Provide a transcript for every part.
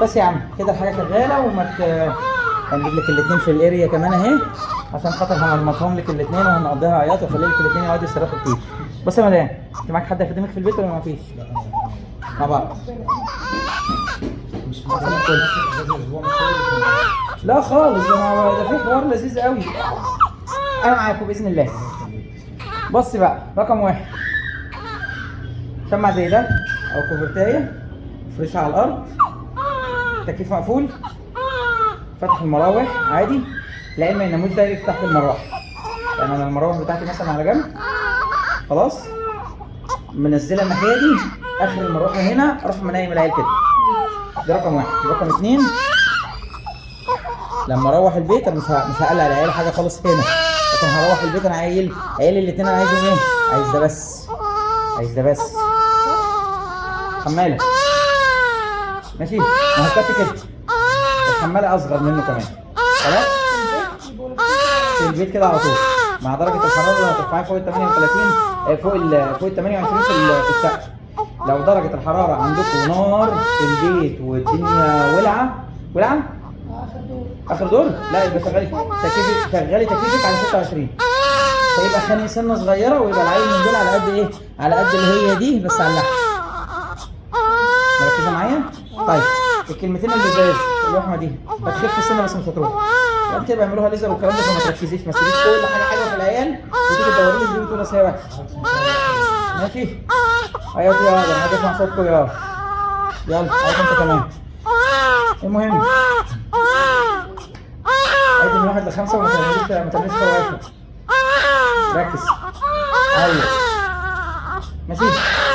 بس يا عم كده الحاجه شغاله هنجيب لك الاثنين في الاريا كمان اهي، عشان خاطر هنرمطهم لك الاثنين وهنقضيها عياط واخلي لك الاثنين يقعدوا يصرفوا كتير. بص يا مدام، انت معاك حد يخدمك في البيت ولا ما فيش؟ مع بعض. مش مثلا كل اسبوع لا خالص، ده في حوار لذيذ قوي. انا معاكم باذن الله. بص بقى، رقم واحد شمع زي ده او كوفرتايه، فرشها على الارض، تكييف مقفول، فتح المراوح عادي، لا اما الناموس ده يفتح تحت المراوح. يعني انا المراوح بتاعتي مثلا على جنب خلاص، منزله الناحيه دي، اخر المروحه هنا اروح منيم العيال كده. ده رقم واحد. رقم اتنين، لما اروح البيت انا مش هقلق على العيال حاجه خالص هنا، لكن هروح البيت انا عيل الاثنين انا عايزهم ايه؟ عايز ده بس حماله ماشي، ما هكتك كده الحماله اصغر منه كمان خلاص في البيت كده على طول، مع درجه الحراره اللي هترفعها فوق ال 38 فوق ال 28 في السقف. لو درجه الحراره عندكم نار في البيت والدنيا ولعه اخر دور، لا يبقى شغلي تكييفك على 26، فيبقى خانق سنه صغيره، ويبقى العيل من دول على قد ايه؟ على قد اللي هي دي بس على اللحم. مركزه معايا؟ طيب الكلمتين اللي زي اللحمه دي هتخف السنه بس مش هتروح. بعد كده بيعملوها ليزر والكلام ده، فما تركزيش، ما تسيبيش كل حاجه حلوه في العيال وتيجي تدوري لي دي وتقول اصل هي وحشه. ماشي؟ ايوه يا ولد انا هسمع صوتكم يلا عايز انت كمان. المهم عايز من 1 ل5 وما تعمليش فواكه. ركز. ايوه ماشي.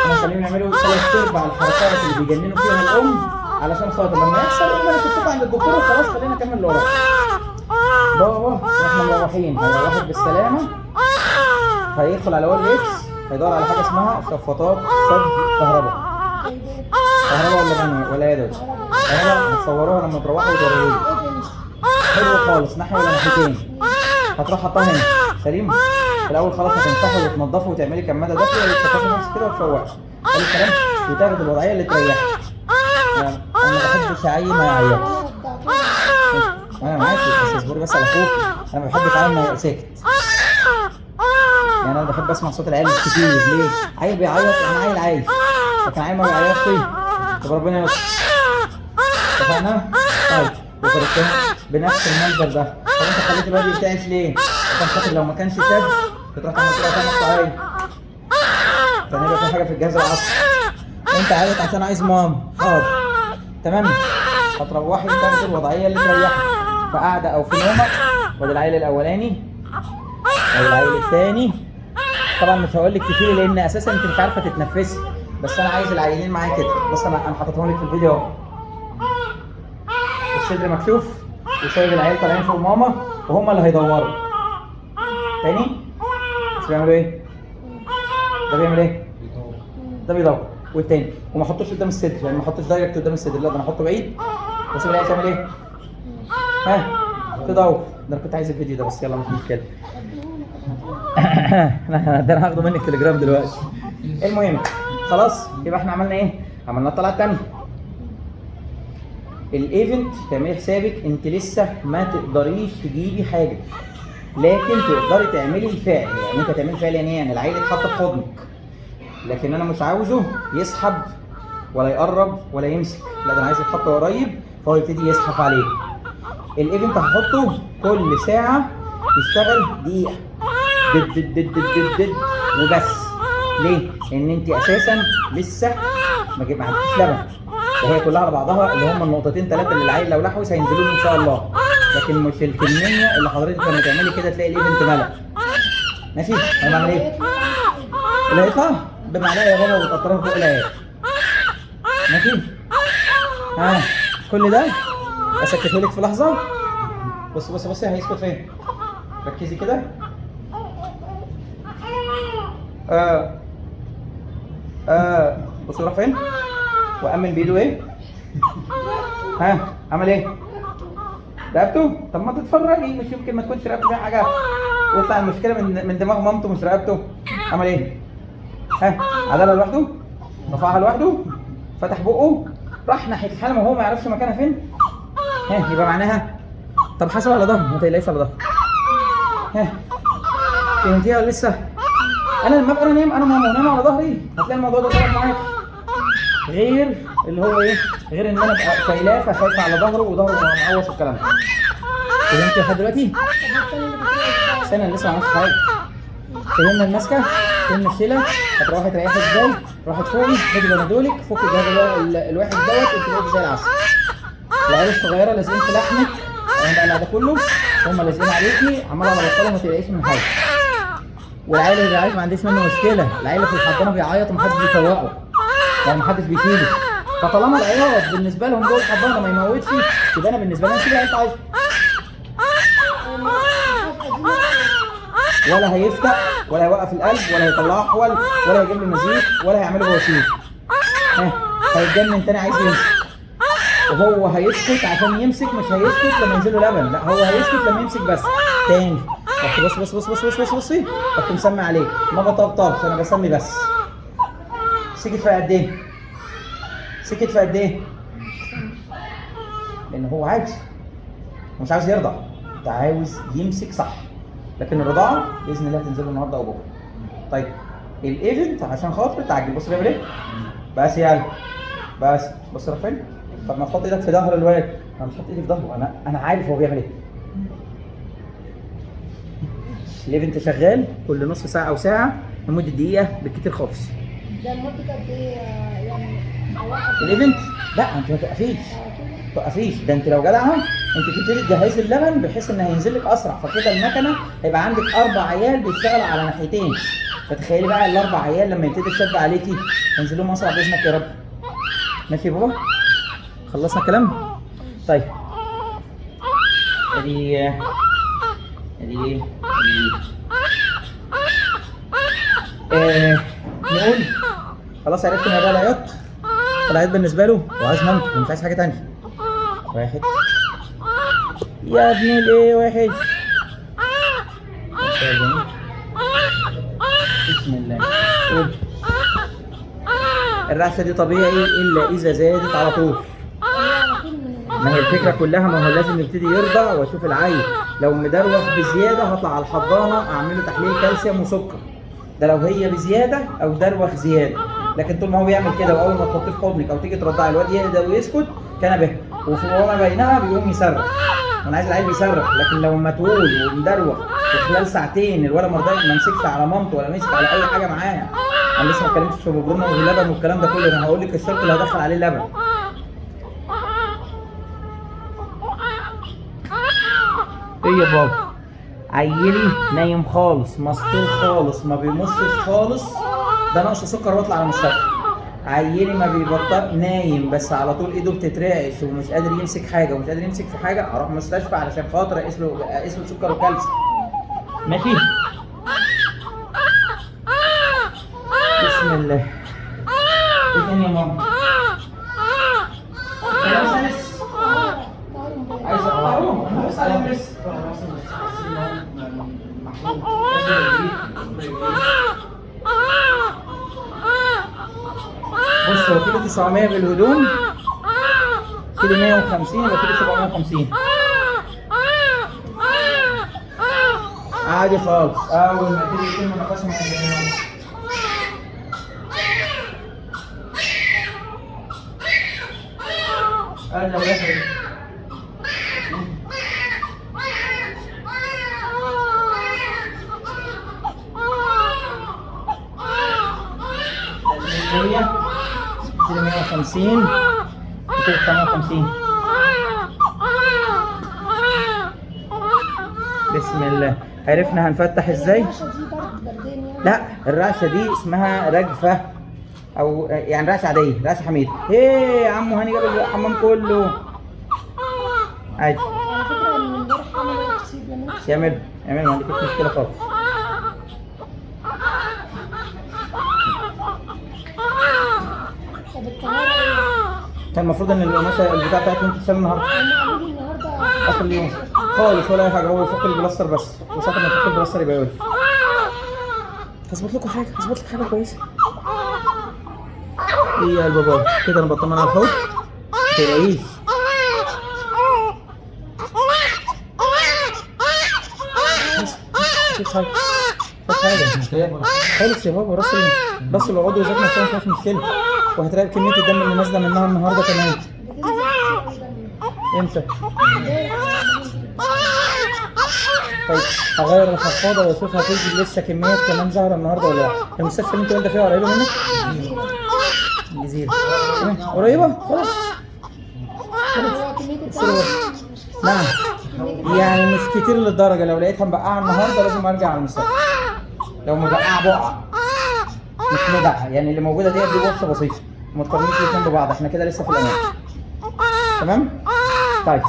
انا هخليهم يعملوا 3/4 الحركات اللي بيجننوا فيها الام، علشان خاطر لما يحصل انا كنت عند الدكتور وخلاص خلينا نكمل اللي ورانا. بابا واحنا مروحين هيروحوا بالسلامه، هيدخل على وول اكس، هيدور على حاجه اسمها شفاطات سد كهرباء ولا يدوي كهرباء. هتصوروها لما تروحوا وتوروا لي. حلو خالص، ناحيه ولا ناحيتين. هتروح حطها هنا سليم. في الاول خلاص هتمسحي وتنضفي وتعملي كماده دافيه وتفتحي نفسك كده وتفوقي. قال الكلام وتاخد الوضعيه اللي تريحك. انا ما بحبش اعين ما يعيط. انا معاكي بس اصبري بس على اخوك. انا ما بحبش اعين ما ساكت. يعني انا بحب اسمع صوت العيال كتير. ليه؟ عيل بيعيط يعني عيل، لكن عيل ما بيعيطش طب ربنا يستر. اتفقنا؟ طيب وفرقتها بنفس المنظر ده. طب انت خليت الواد يرتعش ليه؟ عشان خاطر لو ما كانش سد بتروح تعمل كده عشان مقطعيه. كان يبقى في حاجه في الجهاز العصبي. انت عيط عشان عايز ماما، حاضر تمام. هتروحي تاخدي الوضعيه اللي تريحك في قعده او في نومك. وادي العيل الاولاني او العيل الثاني. طبعا مش هقول لك كتير لان اساسا انت مش عارفه تتنفسي، بس انا عايز العيلين معايا كده. بس انا حاططهم لك في الفيديو اهو. الصدر مكشوف وسايب العيال طالعين فوق ماما وهم اللي هيدوروا. تاني بس بيعملوا ايه؟ ده بيعمل ايه؟ ده بيدور. والتاني وما احطوش قدام الصدر، يعني ما احطوش دايركت قدام الصدر، لا ده انا احطه بعيد واسيب العيال تعمل ايه؟ ها تدور. ده انا كنت عايز الفيديو ده بس يلا مش مشكله. ده انا هاخده منك تليجرام دلوقتي. المهم خلاص يبقى احنا عملنا ايه؟ عملنا الطلعه الثانيه. الايفنت تعملي حسابك انت لسه ما تقدريش تجيبي حاجه، لكن تقدري تعملي الفعل. يعني انت تعملي فعل يعني ايه؟ يعني العيل يتحط في حضنك، لكن انا مش عاوزه يسحب ولا يقرب ولا يمسك، لا ده انا عايز يتحط قريب فهو يبتدي يزحف عليه. الايفنت هحطه كل ساعه يشتغل دقيقه دد دد دد دد دد وبس. ليه؟ لان انت اساسا لسه ما عندكيش لبن، وهي كلها على بعضها اللي هم النقطتين 3 اللي العيل لو لحوس هينزلوا له ان شاء الله، لكن مش الكميه اللي حضرتك لما تعملي كده تلاقي الايفنت ملأ. ماشي؟ انا بعمل ايه؟ اللي هيطلع بمعلقه يا بابا وتقطرها فوق العيال. ماشي؟ كل ده اسكته لك في لحظه. بصي هيسكت فين؟ ركزي كده. بصي راح فين؟ وأمن بإيده إيه؟ عمل إيه؟ رقبته؟ طب ما تتفرجي، مش يمكن ما تكونش رقبته فيها حاجة ويطلع المشكلة من دماغ مامته مش رقبته. عمل إيه؟ عدلها لوحده؟ رفعها لوحده؟ فتح بقه؟ راح ناحيه الحلمه وهو ما يعرفش مكانها فين، ها يبقى معناها طب حاسب على ظهره، ما تقلقش على ظهره. ها فهمتيها ولا لسه؟ انا لما ابقى نايم انا نايم على ظهري هتلاقي الموضوع ده ظبط معاك، غير اللي هو ايه؟ غير ان انا ابقى شايلاه فخايفه على ظهره وظهره معوش والكلام ده. فهمتي لحد دلوقتي؟ استنى لسه ما عملتش حاجه. فهمنا الماسكه؟ فهمنا الشيله؟ هتروحي تريحي ازاي؟ روحي تفوقي، خدي بنادولك، فكي الواحد دوت انت بقيتي زي العسل. العيال الصغيره لازقين في لحمك، انا بقى ده كله هم لازقين عليكي، عمال على بطاله ما تقلقيش من حاجه. والعيال اللي بيعيط ما عنديش منه مشكله، العيال اللي في الحضانه بيعيط ومحدش بيفوقه، يعني محدش بيشيله. فطالما العياط بالنسبه لهم جوه الحضانه ما يموتش، يبقى انا بالنسبه لي نسيب العيال تعيط. ولا هيفتح ولا هيوقف القلب ولا هيطلعه احول ولا هيجيب له نزيف ولا هيعمله بواسير. هيتجنن تاني عايز يمسك، وهو هيسكت عشان يمسك، مش هيسكت لما ينزل له لبن، لا هو هيسكت لما يمسك بس. تاني رحت بصي رحت مسمي عليه، ما بطبطبش انا بسمي بس. سكت في قد ايه؟ سكت في قد ايه؟ لان هو عاجز ومش عاوز يرضع، ده عاوز يمسك صح. لكن الرضاعه باذن الله هتنزل النهارده او بكره. طيب الايفنت عشان خاطر تعجل، بص بيعمل ايه؟ بس يلا بس بص راح فين؟ طب ما تحط ايدك في ظهر الواد، انا مش هحط ايدي في ظهره، انا عارف هو بيعمل ايه. الايفنت شغال كل نص ساعه او ساعه لمده دقيقه بالكتير خالص. ده مدة قد ايه يعني؟ الايفنت لا انت ما توقفيش، ده انت لو جدعه انت تبتدي تجهزي اللبن بحيث ان هينزل لك اسرع، فكده المكنه هيبقى عندك 4 عيال بيشتغلوا على ناحيتين، فتخيلي بقى ال4 عيال لما يبتدي الشد عليكي هينزل لهم اسرع باذنك يا رب. ماشي يا بابا؟ خلصنا الكلام؟ طيب ادي نقول خلاص عرفت ان ده العياط. العياط بالنسبه له وعايز مامته ومش عايز حاجه ثانيه. واحد يا ابني الايه واحد. بسم الله. قول. الرعشه دي طبيعي الا اذا زادت على طول. ما هي الفكره كلها، ما هو لازم يبتدي يرضع واشوف العيل لو مدروخ بزياده هطلع على الحضانه اعمل له تحليل كالسيوم وسكر، ده لو هي بزياده او دروخ زياده. لكن طول ما هو بيعمل كده واول ما تحطيه في حضنك او تيجي ترضعي الواد يهدى ويسكت كان به، وما بينها بيقوم يصرخ. انا عايز العيل بيصرخ، لكن لو متعود ومدروخ وخلال ساعتين الولد ما مسكش على مامته ولا مسك على اي حاجه معاها، انا لسه ما اتكلمتش في ببرونه واللبن والكلام ده كله، انا هقول لك الشرط اللي هدخل عليه اللبن. ايه يا بابا؟ عيلي نايم خالص، مسطول خالص، ما بيمصش خالص، ده نقص سكر واطلع على المستشفى. عيلي ما بيبطل نايم بس على طول ايده بتترعش ومش قادر يمسك حاجه ومش قادر يمسك في حاجه، اروح مستشفى علشان خاطر اقيس له سكر وكالسيوم. ماشي؟ بسم الله. ايه تاني يا ماما؟ عايز اقطعه؟ انا بس عليهم لسه. بص هو كيلو 900 بالهدوم، كيلو 150 يبقى كيلو 750 عادي خالص. اول ما تيجي تشم نفسهم هيجننوا. ادي ولاد كيلو 150 كيلو 850. بسم الله. عرفنا هنفتح ازاي؟ لا الرعشه دي اسمها رجفه او يعني رعشه عاديه، رعشه حميده. ايه يا عمو هاني جاب الحمام كله عادي. على فكره من امبارح عملوا اكسيد يعمل ما عندكش مشكله خالص. كان المفروض ان القماشه البتاع بتاعتهم تتشال النهارده. اخر اليوم خالص ولا اي حاجه، هو يفك البلاستر بس، وساعه ما يفك البلاستر يبقى يقول هظبط لكم حاجه، هظبط لك حاجه كويسه. ايه يا البابا كده انا بطمن على الحوض. تلاقيش. مفيش حاجة خالص يا بابا. راس العضو ذات نفسها مفيهاش مشكلة، وهتراقب كمية الدم اللي نازلة منها النهارده كمان. امتى؟ طيب هغير الحفاضة واشوف هتيجي لسه كميات كمان ظاهرة النهارده ولا لا. المستشفى اللي انت والده فيها قريبة منك؟ الجزيرة. تمام قريبة؟ خلاص. نعم يعني مش كتير للدرجة. لو لقيتها مبقعة النهارده لازم ارجع على المستشفى. لو مبقعة بقعة مش مدعة، يعني اللي موجودة دي بقصة بسيطة، ما تقارنيش الاتنين ببعض، احنا كده لسه في الأمان. تمام؟ طيب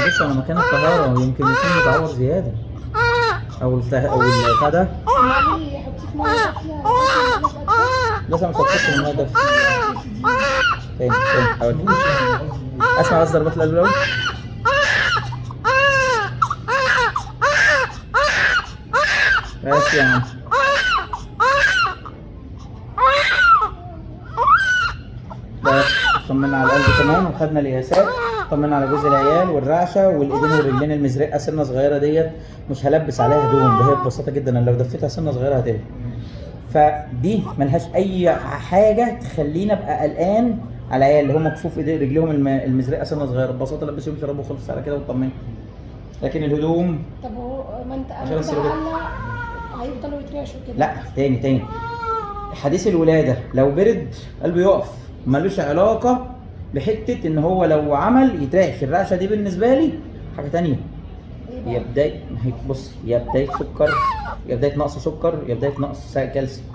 بص انا مكان الطهارة ويمكن يكون متعور زيادة او البتاع ده لازم افكك من الماء ده. تاني حاول اسمع بس ضربات القلب الاول. بس يا عم بس طمنا على القلب كمان، وخدنا القياسات، طمنا على جزء العيال والرعشه والايدين والرجلين المزرقه سنه صغيره ديت مش هلبس عليها هدوم، ده هي ببساطه جدا انا لو دفيتها سنه صغيره هتقلب. فدي ملهاش اي حاجه تخليني ابقى قلقان على العيال اللي هم كفوف ايدين رجليهم المزرقه سنه صغيره، ببساطه لبسهم شراب وخلص على كده وطمني. لكن الهدوم طب هو ما انت هيفضلوا يترعشوا كده؟ لا تاني حديث الولاده لو برد قلبه يقف، ملوش علاقه بحته ان هو لو عمل يترعش. الرعشه دي بالنسبه لي حاجه تانيه. يا بدايه بص، يا بدايه سكر، يا بدايه نقص سكر، يا بدايه نقص كالسيوم.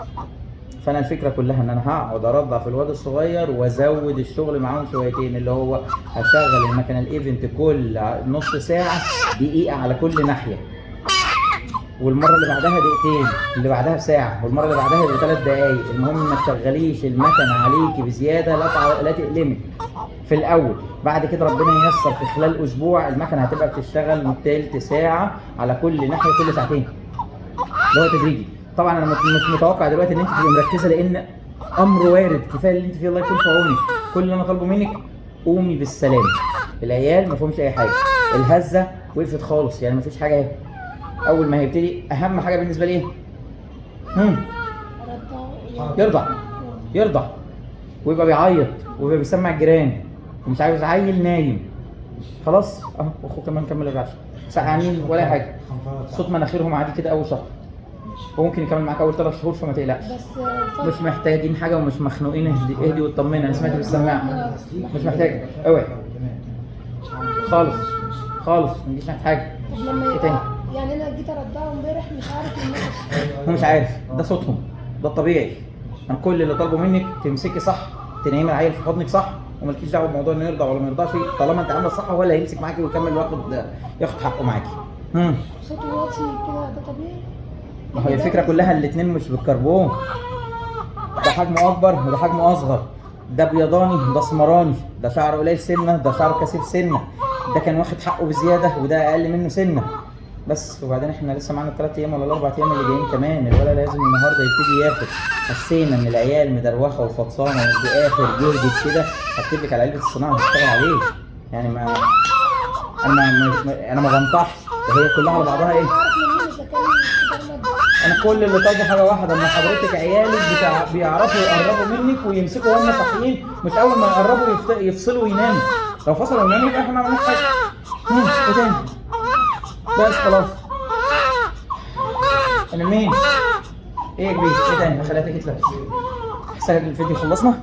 فانا الفكره كلها ان انا هقعد ارضع في الواد الصغير وازود الشغل معاهم شويتين، اللي هو هشغل المكنه الايفنت كل نص ساعه دقيقه على كل ناحيه، والمره اللي بعدها دقيقتين، اللي بعدها بساعه، والمره اللي بعدها ب3 دقايق. المهم ما تشغليش المكنه عليكي بزياده لا تقلمك في الاول. بعد كده ربنا ييسر في خلال اسبوع المكنه هتبقى بتشتغل تلت ساعه على كل ناحيه كل ساعتين، اللي هو تدريجي. طبعا انا مش متوقع دلوقتي ان انت تبقي مركزه، لان امر وارد. كفايه اللي انت فيه الله يكون في عونك. كل اللي انا طالبه منك قومي بالسلامه. العيال ما فيهمش اي حاجه، الهزه وقفت خالص، يعني ما فيش حاجه اهي. اول ما هيبتدي اهم حاجه بالنسبه لي يرضع ويبقى بيعيط ويبقى بيسمع الجيران ومش عايز عيل نايم. خلاص اهو اخوه كمان كمل الرعشه، سقعانين ولا حاجه، صوت مناخيرهم عادي كده اول شهر، وممكن يكمل معاك اول 3 شهور، فما تقلقش. مش محتاجين حاجه ومش مخنوقين. اهدي واطمني. انا سمعت بالسماعه مش محتاج اوعي خالص خالص، ما تجيش ناحيه حاجه. طب لما يعني انا جيت ارضعه امبارح مش عارف هو مش عارف، ده صوتهم، ده الطبيعي. انا كل اللي طالبه منك تمسكي صح، تنيمي العيل في حضنك صح، ومالكيش دعوه بموضوع انه يرضع ولا ما يرضعش. طالما انت عامله صح هو اللي هيمسك معاكي ويكمل ياخد حقه معاكي. صوته واطي كده ده طبيعي؟ ما هي الفكره كلها الاتنين مش بالكربون، ده حجمه اكبر وده حجمه اصغر، ده بيضاني ده اسمراني، ده شعره قليل سنه، ده شعره كثيف سنه، ده كان واخد حقه بزياده وده اقل منه سنه بس. وبعدين احنا لسه معانا ال3 ايام ولا ال4 ايام اللي جايين كمان. الولد لازم النهارده يبتدي ياخد. حسينا ان العيال مدروخه وفطسانه ودي اخر جهد كده، هكتب لك على علبه الصناعه وهشتغل عليه. يعني انا ما بنطحش، هي كلها على بعضها ايه. انا كل اللي طالبه حاجه واحده، ان حضرتك عيالك بيعرفوا يقربوا منك ويمسكوا وهم صاحيين، مش اول ما يقربوا يفصلوا ويناموا. لو فصلوا ويناموا يبقى احنا ما عملناش حاجه. ايه تاني؟ بس خلاص. انا مين؟ ايه يا كبير؟ ايه تاني؟ خليها تيجي تلبس. الفيديو خلصنا؟